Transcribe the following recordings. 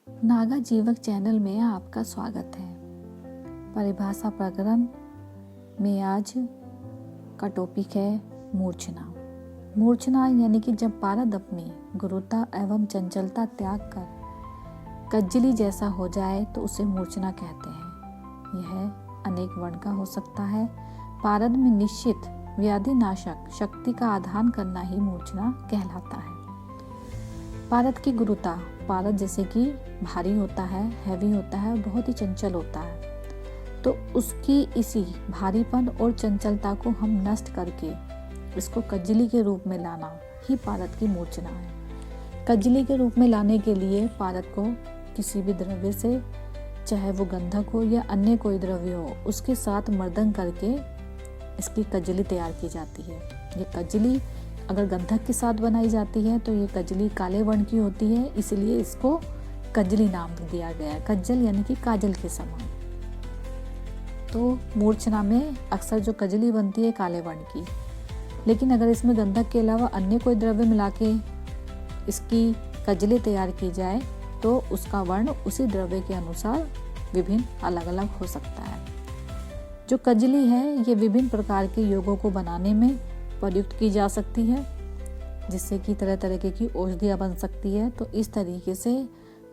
नागा जीवक चैनल में आपका स्वागत है। परिभाषा प्रकरण में आज का टॉपिक है मूर्छना। मूर्छना यानी कि जब पारद अपनी गुरुता एवं चंचलता त्याग कर कज्जली जैसा हो जाए तो उसे मूर्छना कहते हैं। यह अनेक वर्ण का हो सकता है। पारद में निश्चित व्याधि नाशक शक्ति का आधान करना ही मूर्छना कहलाता है। पारद की गुरुता, पारद जैसे कि भारी होता है, हैवी होता है, बहुत ही चंचल होता है, तो उसकी इसी भारीपन और चंचलता को हम नष्ट करके इसको कज्जली के रूप में लाना ही पारद की मूर्छना है। कज्जली के रूप में लाने के लिए पारद को किसी भी द्रव्य से, चाहे वो गंधक हो या अन्य कोई द्रव्य हो, उसके साथ मर्दन करके इसकी कज्जली तैयार की जाती है। ये कज्जली अगर गंधक के साथ बनाई जाती है तो ये कज्जली काले वर्ण की होती है, इसलिए इसको कज्जली नाम दिया गया है। कज्जल यानी कि काजल के समान। तो मूर्छना में अक्सर जो कज्जली बनती है काले वर्ण की, लेकिन अगर इसमें गंधक के अलावा अन्य कोई द्रव्य मिला के इसकी कज्जली तैयार की जाए तो उसका वर्ण उसी द्रव्य के अनुसार विभिन्न अलग अलग हो सकता है। जो कज्जली है ये विभिन्न प्रकार के योगों को बनाने में प्रयुक्त की जा सकती है, जिससे कि तरह तरह की औषधियाँ बन सकती है। तो इस तरीके से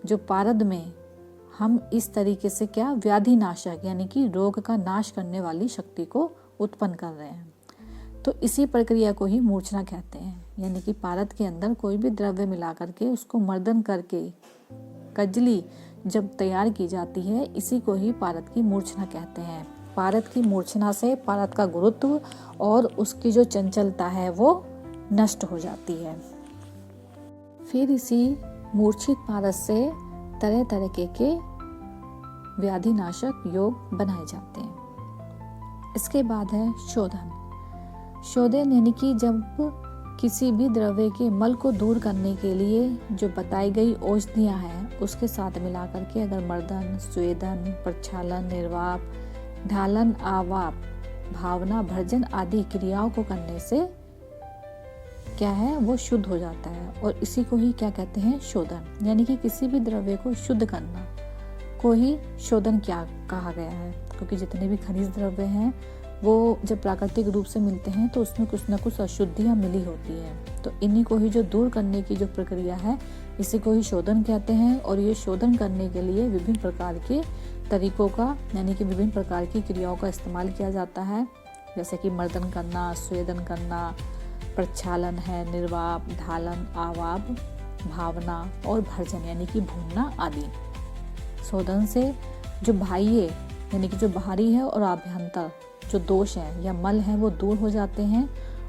जो पारद में हम इस तरीके से क्या व्याधि नाशक यानी कि रोग का नाश करने वाली शक्ति को उत्पन्न कर रहे हैं, तो इसी प्रक्रिया को ही मूर्छना कहते हैं। यानी कि पारद के अंदर कोई भी द्रव्य मिला करके उसको मर्दन करके कज्जली जब तैयार की जाती है, इसी को ही पारद की मूर्छना कहते हैं। पारद की मूर्छना से पारद का गुरुत्व और उसकी जो चंचलता है वो नष्ट हो जाती है। फिर इसी मूर्छित पारद से तरह तरह के व्याधि नाशक योग बनाए जाते हैं। इसके बाद है शोधन। शोधन यानी कि जब किसी भी द्रव्य के मल को दूर करने के लिए जो बताई गई औषधियां हैं उसके साथ मिला करके अगर मर्दन, स्वेदन, प्रक्षालन, निर्वाप, ढालन, आवाप, भावना, भर्जन आदि क्रियाओं को करने से क्या है वो शुद्ध हो जाता है, और इसी को ही क्या कहते हैं शोधन। यानी कि किसी भी द्रव्य को शुद्ध करना को ही शोधन क्या कहा गया है, क्योंकि जितने भी खनिज द्रव्य हैं वो जब प्राकृतिक रूप से मिलते हैं तो उसमें कुछ ना कुछ अशुद्धियाँ मिली होती है, तो इन्हीं को ही जो दूर करने की जो प्रक्रिया है इसी को ही शोधन कहते हैं। और ये शोधन करने के लिए विभिन्न प्रकार के तरीकों का यानी कि विभिन्न प्रकार की क्रियाओं का इस्तेमाल किया जाता है, जैसे कि मर्दन करना, स्वेदन करना, प्रक्षालन है, निर्वाप, ढालन, आवाप, भावना और भर्जन यानी कि भूनना आदि। शोधन से जो बाह्य यानी कि जो बाहरी है और आभ्यंतर जो दोष है या मल है वो दूर हो जाते हैं,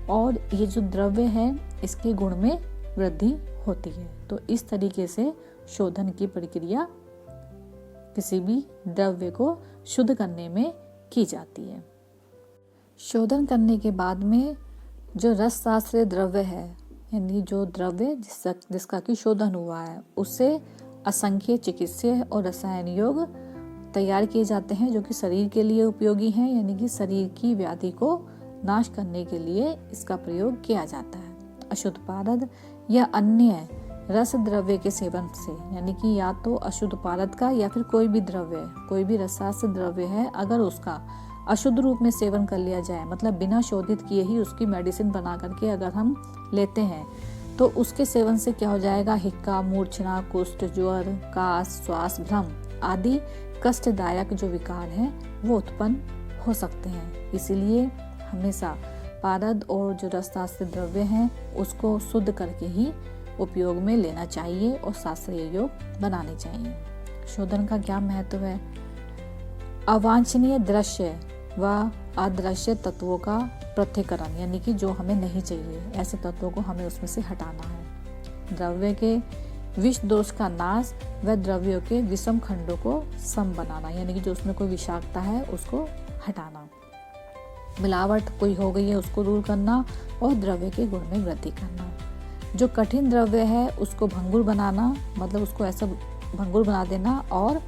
और ये जो द्रव्य है इसके गुण में वृद्धि होती है। तो इस तरीके से शोधन की प्रक्रिया किसी भी द्रव्य को शुद्ध करने में की जाती है। शोधन करने के बाद में जो रस शास्त्रीय द्रव्य है यानी जो द्रव्य जिसका कि शोधन हुआ है उससे असंख्य चिकित्सीय और रसायन योग तैयार किए जाते हैं, जो कि शरीर के लिए उपयोगी हैं। यानी कि शरीर की व्याधि को नाश करने के लिए इसका प्रयोग किया जाता है। अशुद्ध पारद या अन्य रस द्रव्य के सेवन से, यानी कि या तो अशुद्ध पारद का या फिर कोई भी द्रव्य, कोई भी रसायन द्रव्य है, अगर उसका अशुद्ध रूप में सेवन कर लिया जाए, मतलब बिना शोधित किए ही उसकी मेडिसिन बना करके अगर हम लेते हैं तो उसके सेवन से क्या हो जाएगा, हिक्का, मूर्छना, कुष्ठ, ज्वर, कास, श्वास भ्रम आदि कष्टदायक जो विकार हैं वो उत्पन्न हो सकते हैं। इसीलिए हमेशा पारद और जो रसशास्त्रीय द्रव्य हैं उसको शुद्ध करके ही उपयोग में लेना चाहिए और शास्त्रीय योग बनाने चाहिए। शोधन का क्या महत्व है? अवांछनीय दृश्य व अदृश्य तत्वों का पृथक्करण, यानी कि जो हमें नहीं चाहिए ऐसे तत्वों को हमें उसमें से हटाना है। द्रव्य के विष दोष का नाश व द्रव्यों के विषम खंडों को सम बनाना, यानी कि जो उसमें कोई विषाक्तता है उसको हटाना। मिलावट कोई हो गई है उसको दूर करना और द्रव्य के गुण में वृद्धि करना। जो कठिन द्रव्य है उसको भंगुर बनाना, मतलब उसको ऐसा भंगुर बना देना, और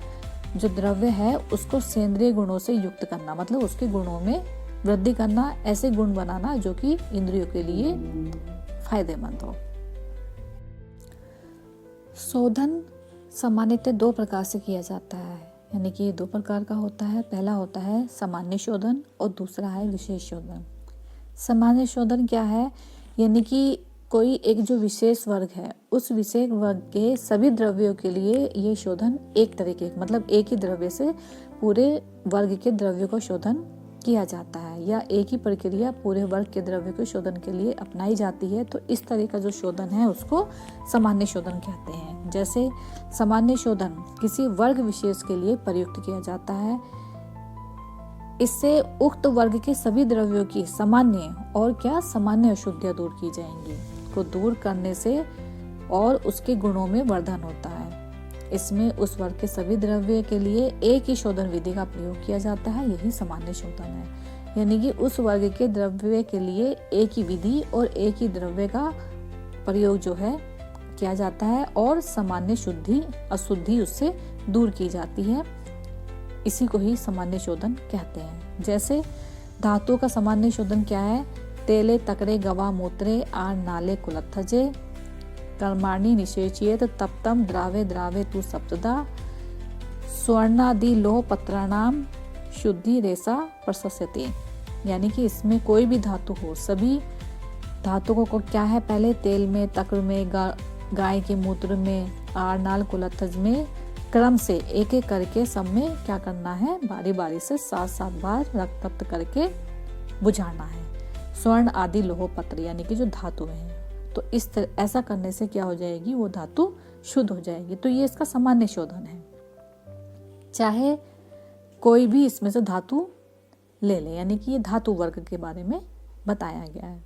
जो द्रव्य है उसको सेंद्रिय गुणों से युक्त करना, मतलब उसके गुणों में वृद्धि करना, ऐसे गुण बनाना जो कि इंद्रियों के लिए फायदेमंद हो। शोधन सामान्यतः दो प्रकार से किया जाता है, यानी कि ये दो प्रकार का होता है। पहला होता है सामान्य शोधन और दूसरा है विशेष शोधन। सामान्य शोधन क्या है, यानी कि कोई एक जो विशेष वर्ग है उस विशेष वर्ग के सभी द्रव्यों के लिए ये शोधन एक तरीके मतलब एक ही द्रव्य से पूरे वर्ग के द्रव्यों को शोधन किया जाता है, या एक ही प्रक्रिया पूरे वर्ग के द्रव्य के शोधन के लिए अपनाई जाती है। तो इस तरह का जो शोधन है उसको सामान्य शोधन कहते हैं। जैसे सामान्य शोधन किसी वर्ग विशेष के लिए प्रयुक्त किया जाता है। इससे उक्त वर्ग के सभी द्रव्यों की सामान्य अशुद्धियां दूर की जाएंगी, को दूर करने से और उसके गुणों में वर्धन होता है। इसमें उस वर्ग के सभी द्रव्य के लिए एक ही शोधन विधि का प्रयोग किया जाता है, यही सामान्य शोधन है। यानी कि उस वर्ग के द्रव्य के लिए एक ही विधि और एक ही द्रव्य का प्रयोग जो है किया जाता है और सामान्य अशुद्धि उससे दूर की जाती है। इसी को ही सामान्य शोधन कहते हैं। जैसे धातु का सामान्य शोधन क्या है, तेले तकरे गवा मूत्रे आर नाले कुलत्थजे कर्माणि निषेचियेत तप्तम द्रावे द्रावे तु सप्तदा स्वर्णादि लोह पत्राणाम शुद्धि रेसा प्रशस्यते। यानी कि इसमें कोई भी धातु हो, सभी धातुओं को क्या है, पहले तेल में, तक्र में, गाय के मूत्र में, आर नाल कुलत्थज में क्रम से एक एक करके सब में क्या करना है, बारी बारी से 7-7 बार रक्त तप्त करके बुझाना है। स्वर्ण आदि लोह पत्र यानी कि जो धातु है, तो ऐसा करने से क्या हो जाएगी, वो धातु शुद्ध हो जाएगी। तो ये इसका सामान्य शोधन है। चाहे कोई भी इसमें से धातु ले ले, यानी कि ये धातु वर्ग के बारे में बताया गया है।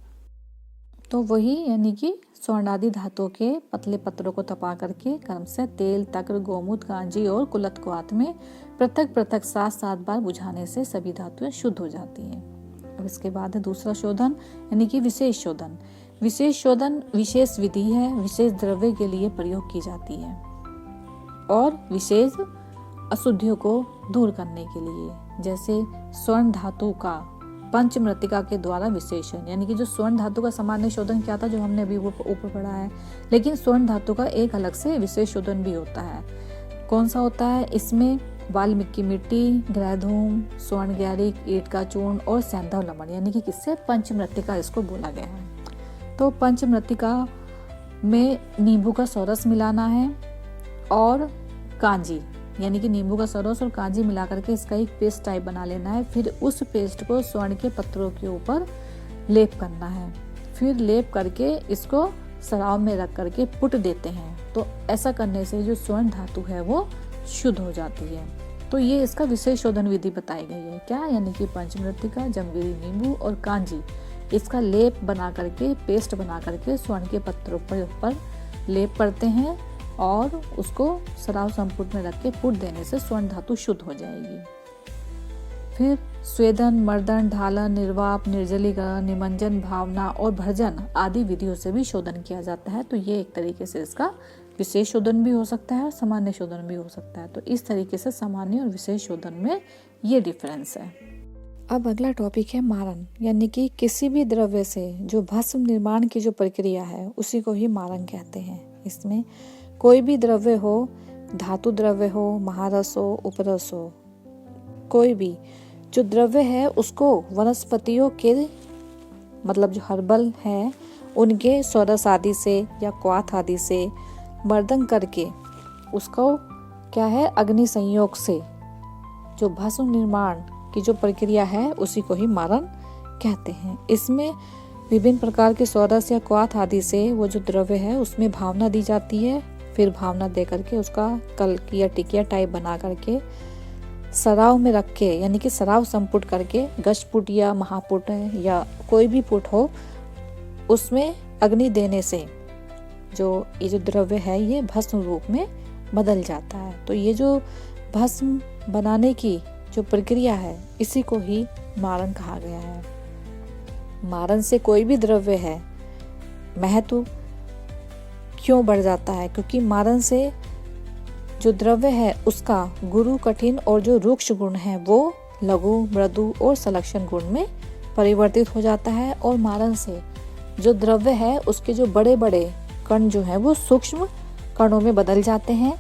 तो वही यानी कि स्वर्ण आदि धातुओं के पतले पत्रों को तपा करके क्रम से तेल, तक्र, गोमूत्र, गांजी और कुलत क्वाथ में पृथक पृथक 7-7 बार बुझाने से सभी धातुएं शुद्ध हो जाती हैं। अब इसके बाद है दूसरा शोधन, यानी कि विशेष शोधन। विशेष शोधन विशेष विधि है, विशेष द्रव्य के लिए प्रयोग की जाती है और विशेष अशुद्धियों को दूर करने के लिए। जैसे स्वर्ण धातु का पंचमृत्तिका के द्वारा विशेषण, यानी कि जो स्वर्ण धातु का सामान्य शोधन क्या था, जो हमने अभी ऊपर पढ़ा है, लेकिन स्वर्ण धातु का एक अलग से विशेष शोधन भी होता है। कौन सा होता है, इसमें वाल्मीकि मिट्टी, ग्रैधूम, स्वर्ण ग्यारिक, ईंट का चूर्ण और सैंधव लवण, यानी कि किससे पंचमृत्तिका इसको बोला गया है। तो पंचमृत्तिका में नींबू का सरस मिलाना है और कांजी, यानी कि नींबू का सरस और कांजी मिला करके इसका एक पेस्ट टाइप बना लेना है। फिर उस पेस्ट को स्वर्ण के पत्रों के ऊपर लेप करना है। फिर लेप करके इसको सराव में रख करके पुट देते हैं। तो ऐसा करने से जो स्वर्ण धातु है वो शुद्ध हो जाती है। तो ये इसका विशेष शोधन विधि बताई गई है। क्या, यानी कि पंचमृत्तिका, जमवीरी नींबू और कांजी, इसका लेप बना करके, पेस्ट बना करके स्वर्ण के पत्रों पर ऊपर लेप करते हैं और उसको सराव संपुट में रख के पुट देने से स्वर्ण धातु शुद्ध हो जाएगी। फिर स्वेदन, मर्दन, ढालन, निर्वाप, निर्जलीकरण, निमंजन, भावना और भर्जन आदि विधियों से भी शोधन किया जाता है। तो ये एक तरीके से इसका विशेष शोधन भी हो सकता है और सामान्य शोधन भी हो सकता है। तो इस तरीके से सामान्य और विशेष शोधन में ये डिफरेंस है। अब अगला टॉपिक है मारण, यानी कि किसी भी द्रव्य से जो भस्म निर्माण की जो प्रक्रिया है उसी को ही मारण कहते हैं। इसमें कोई भी द्रव्य हो, धातु द्रव्य हो, महारस हो, उपरस हो, कोई भी जो द्रव्य है उसको वनस्पतियों के मतलब जो हर्बल है उनके सोरस आदि से या क्वाथ आदि से मर्दन करके उसको क्या है, अग्नि संयोग से जो भस्म निर्माण की जो प्रक्रिया है उसी को ही मारण कहते हैं। इसमें विभिन्न प्रकार के सोरस या क्वाथ आदि से वो जो द्रव्य है उसमें भावना दी जाती है। फिर भावना दे करके उसका कल्क या टिकिया टाइप बना करके सराव में रख के, यानी कि सराव संपुट करके, गशपुट या महापुट है या कोई भी पुट हो, उसमें अग्नि देने से जो ये जो द्रव्य है ये भस्म रूप में बदल जाता है। तो ये जो भस्म बनाने की जो प्रक्रिया है इसी को ही मारण कहा गया है। मारण से कोई भी द्रव्य है महत्व क्यों बढ़ जाता है, क्योंकि मारण से जो द्रव्य है उसका गुरु, कठिन और जो रूक्ष गुण है वो लघु, मृदु और सलक्षण गुण में परिवर्तित हो जाता है। और मारण से जो द्रव्य है उसके जो बड़े बड़े कण जो है वो सूक्ष्म कणों में बदल जाते हैं।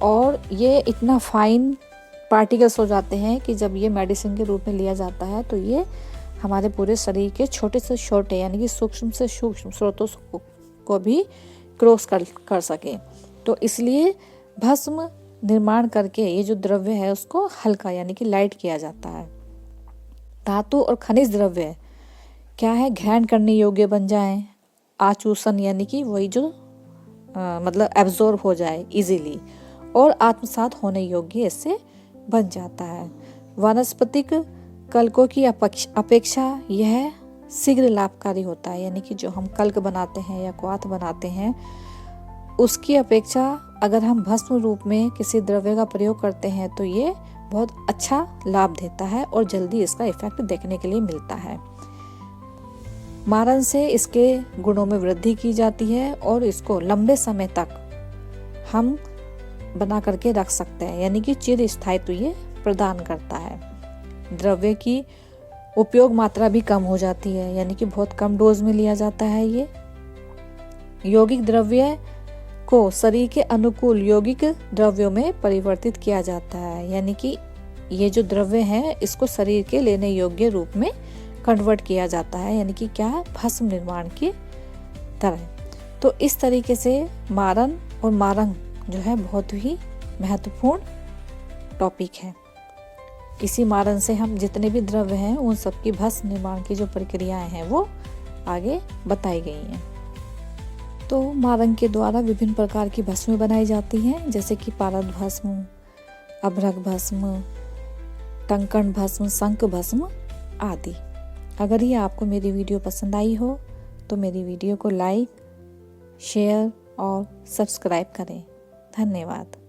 और ये इतना फाइन पार्टिकल्स हो जाते हैं कि जब ये मेडिसिन के रूप में लिया जाता है तो ये हमारे पूरे शरीर के छोटे से छोटे यानी कि सूक्ष्म से सूक्ष्म स्रोतों को भी क्रॉस कर सके। तो इसलिए भस्म निर्माण करके ये जो द्रव्य है उसको हल्का यानी कि लाइट किया जाता है। धातु और खनिज द्रव्य क्या है, ग्रहण करने योग्य बन जाएं, आचूषण यानी कि वही जो मतलब एब्जॉर्ब हो जाए इजीली, और आत्मसात होने योग्य इससे बन जाता है। वानस्पतिक कल्कों की अपेक्षा यह शीघ्र लाभकारी होता है, यानी कि जो हम कल्क बनाते हैं या क्वाथ बनाते हैं उसकी अपेक्षा अगर हम भस्म रूप में किसी द्रव्य का प्रयोग करते हैं तो ये बहुत अच्छा लाभ देता है और जल्दी इसका इफेक्ट देखने के लिए मिलता है। मारन से इसके गुणों में वृद्धि की जाती है और इसको लंबे समय तक हम बना करके रख सकते हैं, यानी कि चिर स्थायित्व ये प्रदान करता है। द्रव्य की उपयोग मात्रा भी कम हो जाती है, यानी कि बहुत कम डोज में लिया जाता है। ये यौगिक द्रव्य को शरीर के अनुकूल यौगिक द्रव्यों में परिवर्तित किया जाता है, यानी कि ये जो द्रव्य हैं इसको शरीर के लेने योग्य रूप में कन्वर्ट किया जाता है, यानी कि क्या है, भस्म निर्माण की तरह। तो इस तरीके से मारन और मारंग जो है बहुत ही महत्वपूर्ण टॉपिक है। इसी मारन से हम जितने भी द्रव्य हैं उन सब की भस्म निर्माण की जो प्रक्रियाएं हैं वो आगे बताई गई हैं। तो मारंग के द्वारा विभिन्न प्रकार की भस्में बनाई जाती हैं, जैसे कि पारद भस्म, अभ्रक भस्म, टंकण भस्म, शंख भस्म आदि। अगर ये आपको मेरी वीडियो पसंद आई हो तो मेरी वीडियो को लाइक, शेयर और सब्सक्राइब करें। धन्यवाद।